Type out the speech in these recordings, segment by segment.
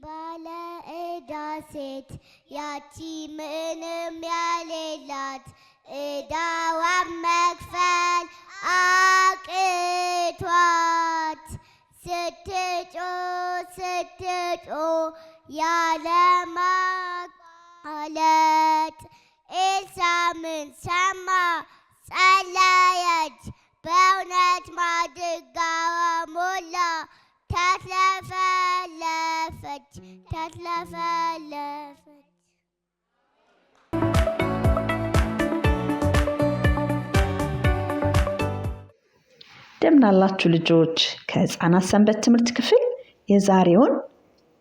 ባለ ዕዳ ሴት ያቺ ምንም ያሌላት ዕዳዋን መክፈል አቅቷት ስትጮህ ያለማቋረጥ ኤልሳዕ ምን ሰማ? ጸለየች፣ በእውነት ማድጋዋ ሞላ። ተትለፈለፈች። እንደምን አላችሁ ልጆች? ከህፃናት ሰንበት ትምህርት ክፍል የዛሬውን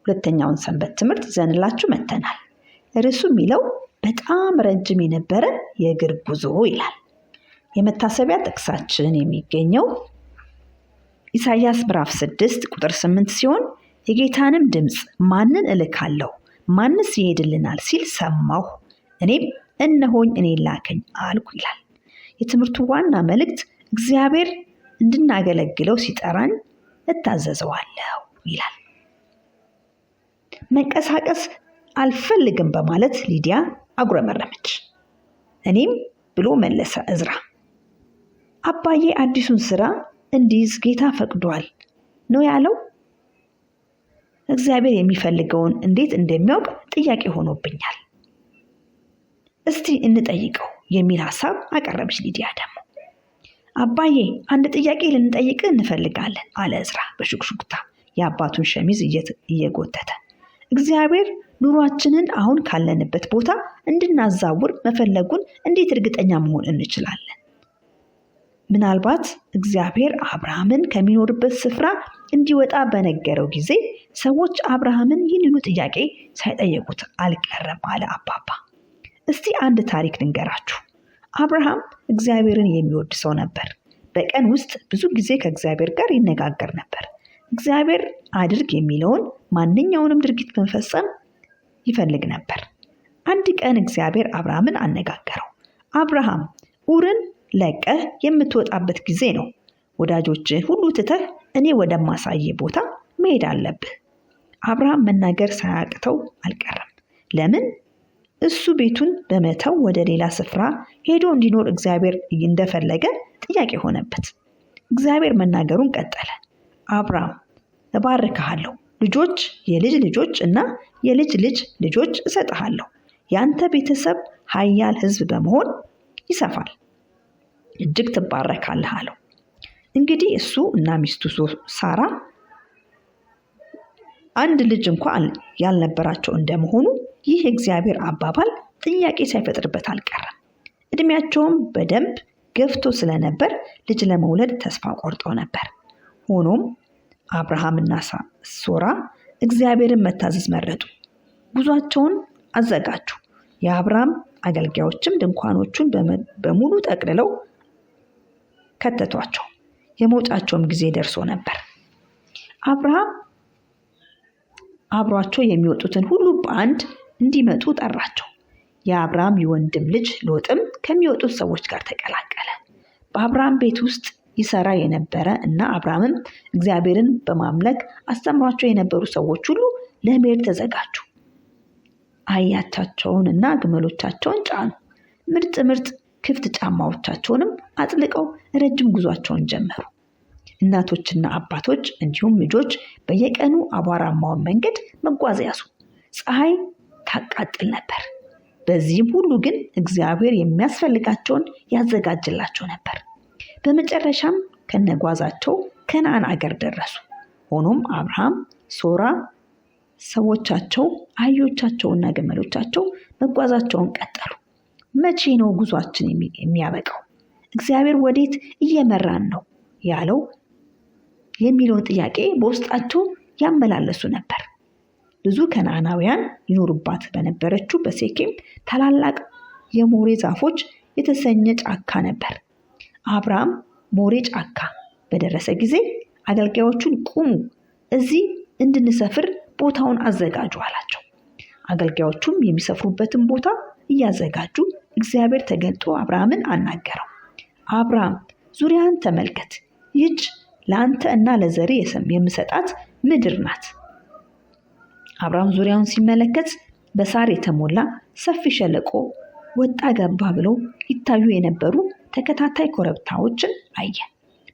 ሁለተኛውን ሰንበት ትምህርት ይዘንላችሁ መጥተናል። ርዕሱ የሚለው በጣም ረጅም የነበረ የእግር ጉዞ ይላል። የመታሰቢያ ጥቅሳችን የሚገኘው ኢሳይያስ ምዕራፍ 6 ቁጥር 8 ሲሆን የጌታንም ድምፅ ማንን እልካለሁ ማንስ ይሄድልናል ሲል ሰማሁ፣ እኔም እነሆኝ እኔን ላከኝ አልኩ ይላል። የትምህርቱ ዋና መልእክት እግዚአብሔር እንድናገለግለው ሲጠራን እታዘዘዋለሁ ይላል። መንቀሳቀስ አልፈልግም በማለት ሊዲያ አጉረመረመች። እኔም ብሎ መለሰ እዝራ። አባዬ አዲሱን ስራ እንዲይዝ ጌታ ፈቅዷል ነው ያለው። እግዚአብሔር የሚፈልገውን እንዴት እንደሚያውቅ ጥያቄ ሆኖብኛል። እስቲ እንጠይቀው የሚል ሐሳብ አቀረበች ሊዲያ ደግሞ። አባዬ አንድ ጥያቄ ልንጠይቅ እንፈልጋለን አለ እዝራ በሹክሹክታ የአባቱን ሸሚዝ እየጎተተ። እግዚአብሔር ኑሯችንን አሁን ካለንበት ቦታ እንድናዛውር መፈለጉን እንዴት እርግጠኛ መሆን እንችላለን? ምናልባት እግዚአብሔር አብርሃምን ከሚኖርበት ስፍራ እንዲወጣ በነገረው ጊዜ ሰዎች አብርሃምን ይህንኑ ጥያቄ ሳይጠየቁት አልቀረም አለ አባባ። እስቲ አንድ ታሪክ ልንገራችሁ። አብርሃም እግዚአብሔርን የሚወድ ሰው ነበር። በቀን ውስጥ ብዙ ጊዜ ከእግዚአብሔር ጋር ይነጋገር ነበር። እግዚአብሔር አድርግ የሚለውን ማንኛውንም ድርጊት መፈጸም ይፈልግ ነበር። አንድ ቀን እግዚአብሔር አብርሃምን አነጋገረው። አብርሃም ኡርን ለቀህ የምትወጣበት ጊዜ ነው። ወዳጆችህን ሁሉ ትተህ እኔ ወደማሳየ ቦታ መሄድ አለብህ። አብርሃም መናገር ሳያቅተው አልቀረም። ለምን? እሱ ቤቱን በመተው ወደ ሌላ ስፍራ ሄዶ እንዲኖር እግዚአብሔር እንደፈለገ ጥያቄ ሆነበት። እግዚአብሔር መናገሩን ቀጠለ። አብርሃም እባርክሃለሁ፣ ልጆች፣ የልጅ ልጆች እና የልጅ ልጅ ልጆች እሰጥሃለሁ። ያንተ ቤተሰብ ኃያል ሕዝብ በመሆን ይሰፋል፣ እጅግ ትባረካለህ አለው። እንግዲህ እሱ እና ሚስቱ ሳራ አንድ ልጅ እንኳን ያልነበራቸው እንደመሆኑ ይህ እግዚአብሔር አባባል ጥያቄ ሳይፈጥርበት አልቀረም። እድሜያቸውም በደንብ ገፍቶ ስለነበር ልጅ ለመውለድ ተስፋ ቆርጠው ነበር። ሆኖም አብርሃምና ሶራ እግዚአብሔርን መታዘዝ መረጡ። ጉዟቸውን አዘጋጁ። የአብርሃም አገልጋዮችም ድንኳኖቹን በሙሉ ጠቅልለው ከተቷቸው። የመውጫቸውም ጊዜ ደርሶ ነበር። አብርሃም አብሯቸው የሚወጡትን ሁሉ በአንድ እንዲመጡ ጠራቸው። የአብርሃም የወንድም ልጅ ሎጥም ከሚወጡት ሰዎች ጋር ተቀላቀለ። በአብርሃም ቤት ውስጥ ይሰራ የነበረ እና አብርሃምም እግዚአብሔርን በማምለክ አስተምሯቸው የነበሩ ሰዎች ሁሉ ለመሄድ ተዘጋጁ። አህዮቻቸውን እና ግመሎቻቸውን ጫኑ። ምርጥ ክፍት ጫማዎቻቸውንም አጥልቀው ረጅም ጉዟቸውን ጀመሩ። እናቶችና አባቶች እንዲሁም ልጆች በየቀኑ አቧራማውን መንገድ መጓዝ ያዙ። ፀሐይ ታቃጥል ነበር። በዚህም ሁሉ ግን እግዚአብሔር የሚያስፈልጋቸውን ያዘጋጅላቸው ነበር። በመጨረሻም ከነጓዛቸው ከነዓን አገር ደረሱ። ሆኖም አብርሃም፣ ሶራ፣ ሰዎቻቸው፣ አህዮቻቸውና ግመሎቻቸው መጓዛቸውን ቀጠሉ። መቼ ነው ጉዟችን የሚያበቃው? እግዚአብሔር ወዴት እየመራን ነው ያለው የሚለውን ጥያቄ በውስጣቸው ያመላለሱ ነበር። ብዙ ከነዓናውያን ይኖሩባት በነበረችው በሴኬም ታላላቅ የሞሬ ዛፎች የተሰኘ ጫካ ነበር። አብርሃም ሞሬ ጫካ በደረሰ ጊዜ አገልጋዮቹን ቁሙ፣ እዚህ እንድንሰፍር ቦታውን አዘጋጁ አላቸው። አገልጋዮቹም የሚሰፍሩበትን ቦታ እያዘጋጁ እግዚአብሔር ተገልጦ አብርሃምን አናገረው። አብርሃም ዙሪያን ተመልከት፣ ይህች ለአንተ እና ለዘርህ የምሰጣት ምድር ናት። አብርሃም ዙሪያውን ሲመለከት በሳር የተሞላ ሰፊ ሸለቆ ወጣ ገባ ብለው ይታዩ የነበሩ ተከታታይ ኮረብታዎችን አየ።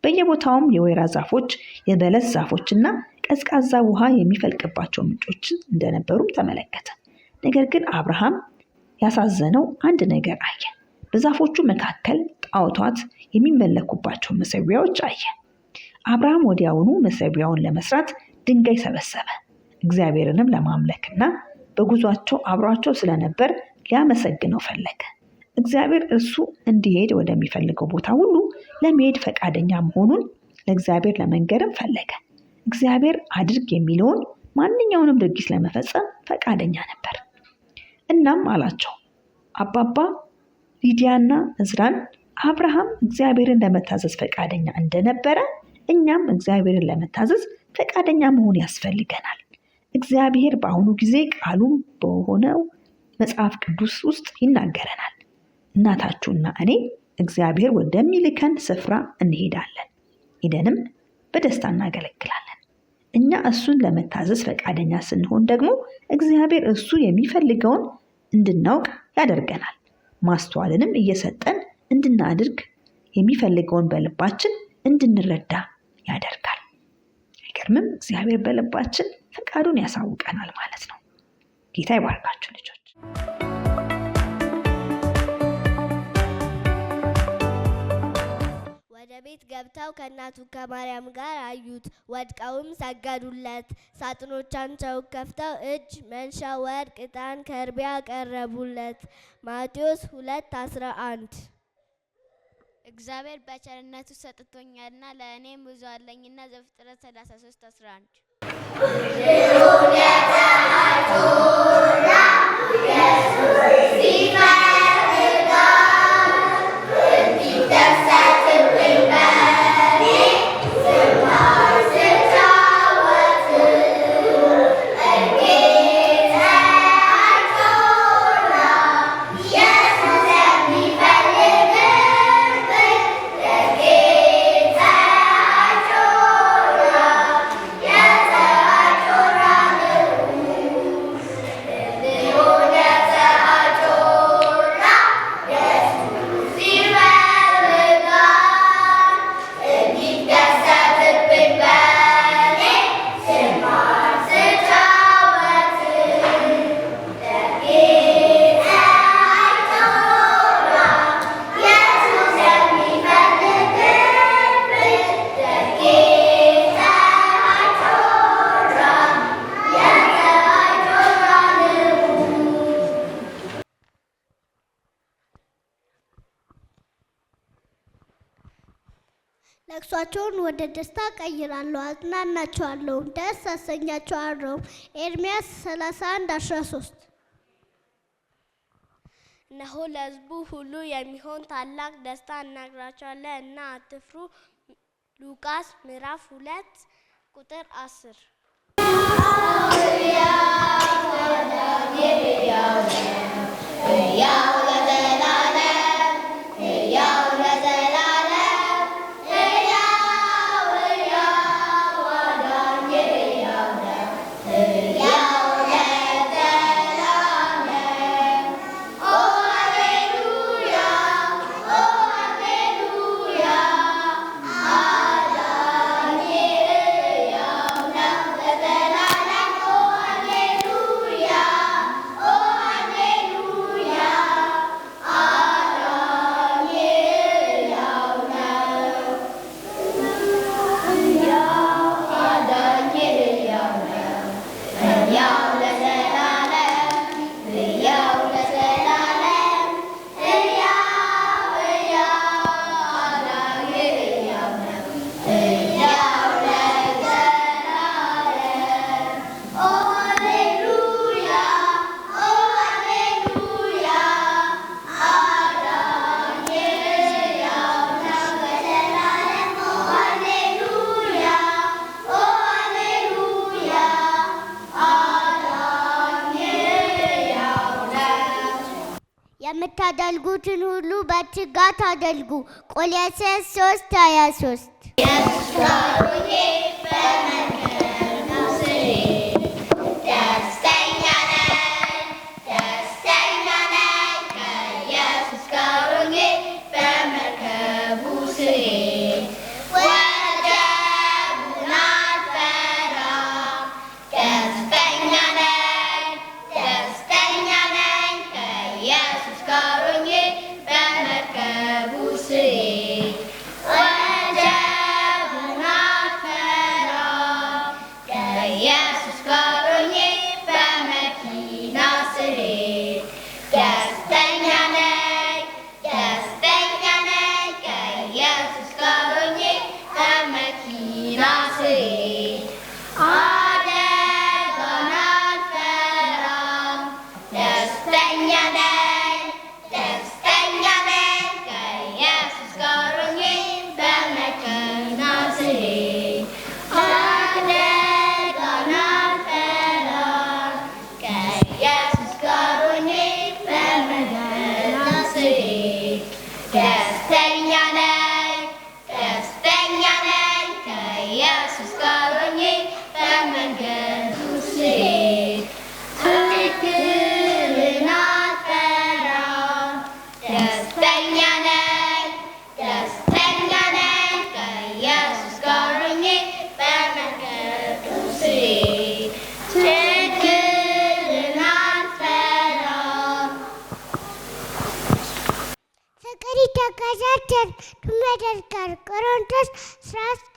በየቦታውም የወይራ ዛፎች፣ የበለስ ዛፎችና ቀዝቃዛ ውሃ የሚፈልቅባቸው ምንጮች እንደነበሩም ተመለከተ። ነገር ግን አብርሃም ያሳዘነው አንድ ነገር አየ። በዛፎቹ መካከል ጣዖታት የሚመለኩባቸው መሰዊያዎች አየ። አብርሃም ወዲያውኑ መሰዊያውን ለመስራት ድንጋይ ሰበሰበ። እግዚአብሔርንም ለማምለክና በጉዟቸው አብሯቸው ስለነበር ሊያመሰግነው ፈለገ። እግዚአብሔር እርሱ እንዲሄድ ወደሚፈልገው ቦታ ሁሉ ለመሄድ ፈቃደኛ መሆኑን ለእግዚአብሔር ለመንገርም ፈለገ። እግዚአብሔር አድርግ የሚለውን ማንኛውንም ድርጊት ለመፈጸም ፈቃደኛ ነበር። እናም አላቸው አባባ ሊዲያና እዝራን አብርሃም እግዚአብሔርን ለመታዘዝ ፈቃደኛ እንደነበረ እኛም እግዚአብሔርን ለመታዘዝ ፈቃደኛ መሆን ያስፈልገናል። እግዚአብሔር በአሁኑ ጊዜ ቃሉም በሆነው መጽሐፍ ቅዱስ ውስጥ ይናገረናል። እናታችሁና እኔ እግዚአብሔር ወደሚልከን ስፍራ እንሄዳለን። ሄደንም በደስታ እናገለግላለን። እኛ እሱን ለመታዘዝ ፈቃደኛ ስንሆን ደግሞ እግዚአብሔር እሱ የሚፈልገውን እንድናውቅ ያደርገናል። ማስተዋልንም እየሰጠን እንድናድርግ የሚፈልገውን በልባችን እንድንረዳ ያደርጋል። አይገርምም? እግዚአብሔር በልባችን ፈቃዱን ያሳውቀናል ማለት ነው። ጌታ ይባርካችሁ ልጆች። ወደ ቤት ገብተው ከእናቱ ከማርያም ጋር አዩት፣ ወድቀውም ሰገዱለት። ሳጥኖቻቸውን ከፍተው እጅ መንሻ፣ ወርቅ፣ ዕጣን፣ ከርቤ አቀረቡለት። ማቴዎስ 2:11 እግዚአብሔር በቸርነቱ ሰጥቶኛልና ለእኔም ብዙ አለኝና ዘፍጥረት 33:11 ለቅሷቸውን ወደ ደስታ ቀይራለሁ፣ አጽናናቸዋለሁ፣ ደስ አሰኛቸዋለሁ። ኤርምያስ 31:13 እነሆ ለሕዝቡ ሁሉ የሚሆን ታላቅ ደስታ እናግራቸዋለን እና አትፍሩ። ሉቃስ ምዕራፍ 2:10 የምታደርጉትን ሁሉ በትጋት አድርጉ። ቆላስይስ 3:23 ቆሮንቶስ 14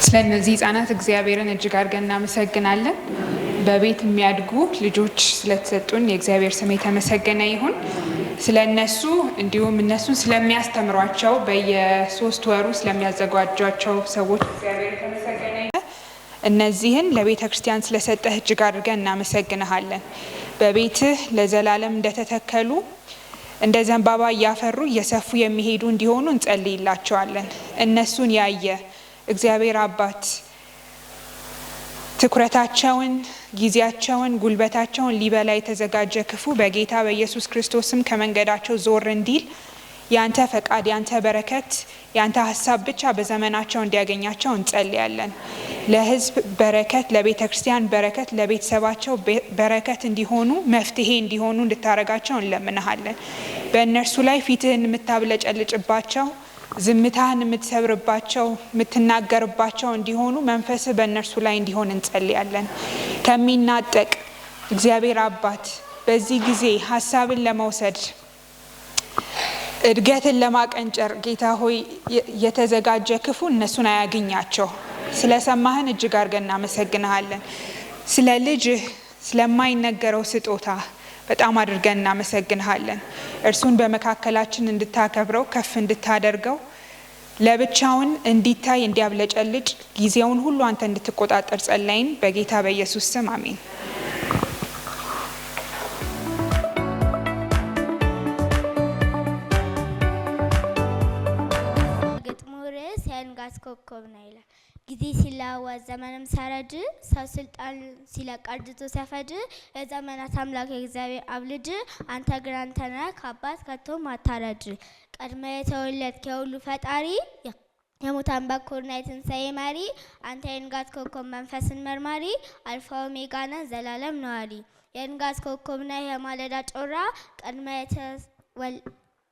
ስለነዚህ ህፃናት እግዚአብሔርን እጅግ አድርገን እናመሰግናለን። በቤት የሚያድጉ ልጆች ስለተሰጡን የእግዚአብሔር ስም የተመሰገነ ይሁን። ስለነሱ እንዲሁም እነሱን ስለሚያስተምሯቸው በየ3 ወሩ ስለሚያዘጋጇቸው ሰዎች እግዚአብሔር የተመሰገነ ይሁን። እነዚህን ለቤተ ክርስቲያን ስለሰጠህ እጅግ አድርገን እናመሰግንሃለን። በቤትህ ለዘላለም እንደተተከሉ እንደ ዘንባባ እያፈሩ እየሰፉ የሚሄዱ እንዲሆኑ እንጸልይላቸዋለን። እነሱን ያየ እግዚአብሔር አባት ትኩረታቸውን፣ ጊዜያቸውን፣ ጉልበታቸውን ሊበላ የተዘጋጀ ክፉ በጌታ በኢየሱስ ክርስቶስም ከመንገዳቸው ዞር እንዲል ያንተ ፈቃድ፣ ያንተ በረከት፣ ያንተ ሐሳብ ብቻ በዘመናቸው እንዲያገኛቸው እንጸልያለን። ለህዝብ በረከት፣ ለቤተ ክርስቲያን በረከት፣ ለቤተሰባቸው በረከት እንዲሆኑ መፍትሄ እንዲሆኑ እንድታረጋቸው እንለምንሃለን። በእነርሱ ላይ ፊትህን የምታብለጨልጭባቸው፣ ዝምታህን የምትሰብርባቸው፣ የምትናገርባቸው እንዲሆኑ መንፈስ በእነርሱ ላይ እንዲሆን እንጸልያለን። ከሚናጠቅ እግዚአብሔር አባት በዚህ ጊዜ ሐሳብን ለመውሰድ እድገትን ለማቀንጨር ጌታ ሆይ የተዘጋጀ ክፉ እነሱን አያገኛቸው። ስለሰማህን እጅግ አድርገን እናመሰግንሃለን። ስለ ልጅህ ስለማይነገረው ስጦታ በጣም አድርገን እናመሰግንሃለን። እርሱን በመካከላችን እንድታከብረው ከፍ እንድታደርገው ለብቻውን እንዲታይ እንዲያብለጨልጭ ጊዜውን ሁሉ አንተ እንድትቆጣጠር ጸለይን። በጌታ በኢየሱስ ስም አሜን። ግጥሙ ርዕስ የንጋት ኮከብ ነው ይላል። ጊዜ ሲለዋወጥ ዘመንም ሲያረጅ ሰው ስልጣን ሲለቅ አርጅቶ ሲያፈጅ የዘመናት አምላክ የእግዚአብሔር አብ ልጅ አንተ ግን አንተ ነህ ከአባት ከቶም አታረጅ። ቀድመ የተወለድክ የሁሉ ፈጣሪ የሙታን በኩርና የትንሣኤ መሪ አንተ የንጋት ኮከብ መንፈስን መርማሪ አልፋ ኦሜጋ ነህ ዘላለም ነዋሪ። የንጋት ኮከብ ነህ የማለዳ ጮራ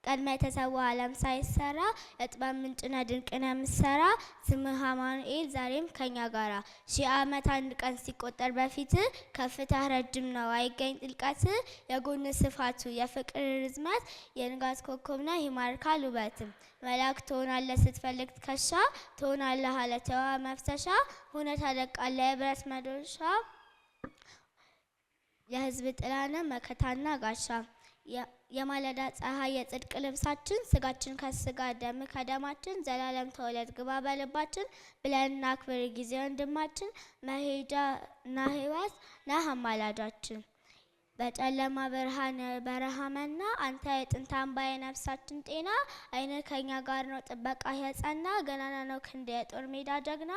ቀድመ የተሰዋ ዓለም ሳይሰራ የጥበብ ምንጭና ድንቅን የምትሰራ ስምህ አማኑኤል ዛሬም ከኛ ጋራ። 1000 ዓመት አንድ ቀን ሲቆጠር በፊት ከፍታህ ረጅም ነው አይገኝ ጥልቀት። የጎን ስፋቱ የፍቅር ርዝመት የንጋት ኮከብ ነህ ይማርካል ውበትም። መልአክ ትሆናለህ ስትፈልግ ትከሻ ትሆናለህ አለት የውሃ መፍሰሻ ሆነ ታደቃለህ የብረት መዶሻ የህዝብ ጥላነ መከታና ጋሻ። የማለዳ ፀሐይ የጽድቅ ልብሳችን ስጋችን ከስጋ ደም ከደማችን ዘላለም ተወለድ ግባ በልባችን ብለን አክብር ጊዜ ወንድማችን መሄጃና ህይወት ነህ አማላጃችን። በጨለማ ብርሃን በረሃመና አንተ የጥንት አምባ የነፍሳችን ጤና አይነ ከኛ ጋር ነው ጥበቃ የጸና ገናና ነው ክንድ የጦር ሜዳ ጀግና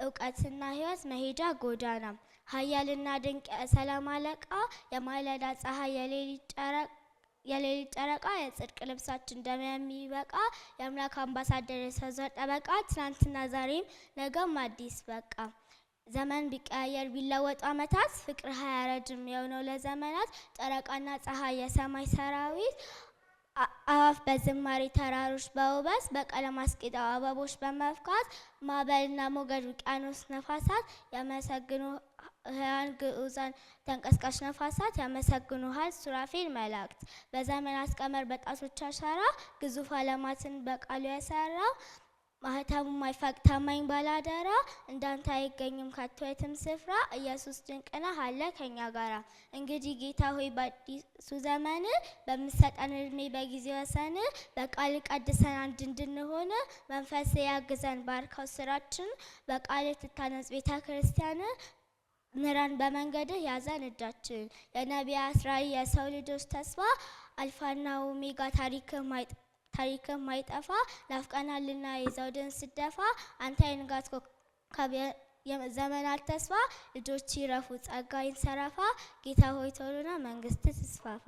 እውቀትና ህይወት መሄጃ ጎዳና ኃያልና ድንቅ የሰላም አለቃ የማለዳ ፀሐይ የሌሊት ጨረቃ የጽድቅ ልብሳችን ደም የሚበቃ የአምላክ አምባሳደር የሰው ዘር ጠበቃ ትናንትና ዛሬም ነገም አዲስ በቃ። ዘመን ቢቀያየር ቢለወጡ ዓመታት ፍቅር አያረጅም የሆነው ለዘመናት ጨረቃና ፀሐይ የሰማይ ሰራዊት አዋፍ በዝማሬ ተራሮች በውበት በቀለም አስጌጠው አበቦች በመፍካት ማዕበልና ሞገድ ውቅያኖስ ነፋሳት ሕያዋን ግዑዛን ተንቀሳቃሽ ነፋሳት ያመሰግኑሃል። ሱራፌል መላእክት በዘመናት ቀመር በጣቶች አሻራ ግዙፍ ዓለማትን በቃሉ የሰራ ማህተሙ ማይፋቅ ታማኝ ባላደራ እንዳንተ አይገኝም ከቶ የትም ስፍራ ኢየሱስ ድንቅ ነህ አለ ከኛ ጋራ። እንግዲህ ጌታ ሆይ በአዲሱ ዘመን በምትሰጠን ዕድሜ በጊዜ ወሰን በቃል ቀድሰን አንድ እንድንሆን መንፈስ ያግዘን ባርከው ስራችን በቃል ትታነጽ ቤተ ክርስቲያን ምራን በመንገድህ ያዘን እጃችን። የነቢያት ራእይ የሰው ልጆች ተስፋ አልፋና ኦሜጋ ታሪክህ ማይጠፋ ናፍቀናልና የዘውድን ስደፋ አንተ የንጋት ኮከብ የዘመናት ተስፋ ልጆች ይረፉ ጸጋ ይንሰራፋ ጌታ ሆይ ቶሎና መንግስት ትስፋፋ።